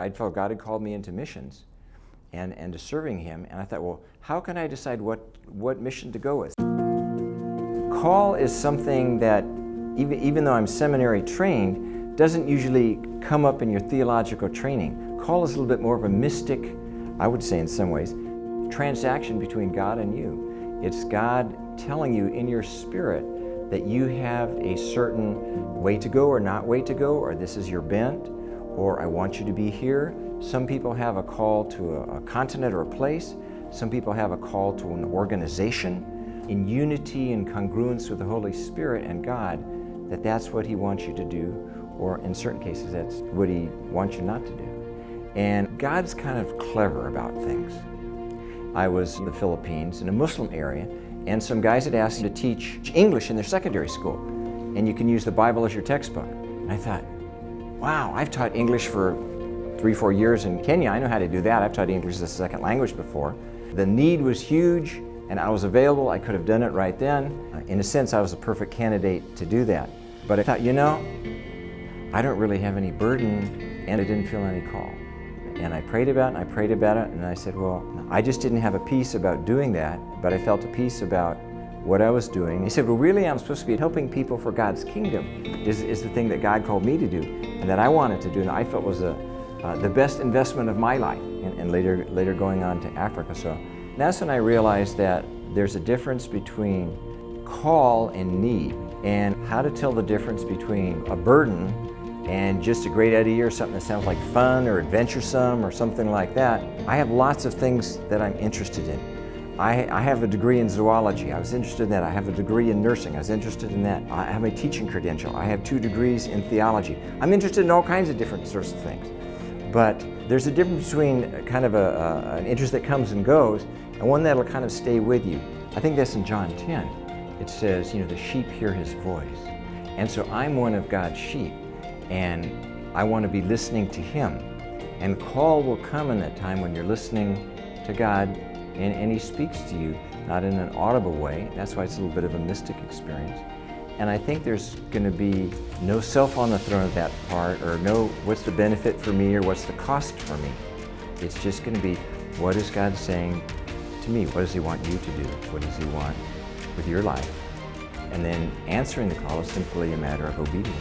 I felt God had called me into missions and to serving Him, and I thought, well, how can I decide what mission to go with? Call is something that, even though I'm seminary trained, doesn't usually come up in your theological training. Call is a little bit more of a mystic, I would say in some ways, transaction between God and you. It's God telling you in your spirit that you have a certain way to go or not way to go, or this is your bent, or I want you to be here. Some people have a call to a continent or a place. Some people have a call to an organization. In unity and congruence with the Holy Spirit and God, that's what He wants you to do, or in certain cases, that's what He wants you not to do. And God's kind of clever about things. I was in the Philippines in a Muslim area, and some guys had asked me to teach English in their secondary school, and you can use the Bible as your textbook. And I thought, wow, I've taught English for 3-4 years in Kenya. I know how to do that. I've taught English as a second language before. The need was huge, and I was available. I could have done it right then. In a sense, I was a perfect candidate to do that. But I thought, I don't really have any burden, and I didn't feel any call. And I prayed about it, and I prayed about it, and I said, well, I just didn't have a peace about doing that, but I felt a peace about what I was doing. He said, well, really, I'm supposed to be helping people for God's kingdom is the thing that God called me to do, and that I wanted to do, and I felt was the best investment of my life, and later going on to Africa. So that's when I realized that there's a difference between call and need, and how to tell the difference between a burden and just a great idea or something that sounds like fun or adventuresome or something like that. I have lots of things that I'm interested in. I have a degree in zoology. I was interested in that. I have a degree in nursing. I was interested in that. I have a teaching credential. I have 2 degrees in theology. I'm interested in all kinds of different sorts of things. But there's a difference between kind of an interest that comes and goes and one that'll kind of stay with you. I think that's in John 10. It says, the sheep hear His voice. And so I'm one of God's sheep, and I want to be listening to Him. And call will come in that time when you're listening to God, and He speaks to you, not in an audible way. That's why it's a little bit of a mystic experience. And I think there's going to be no self on the throne of that part, or no what's the benefit for me or what's the cost for me. It's just going to be, what is God saying to me? What does He want you to do? What does He want with your life? And then answering the call is simply a matter of obedience.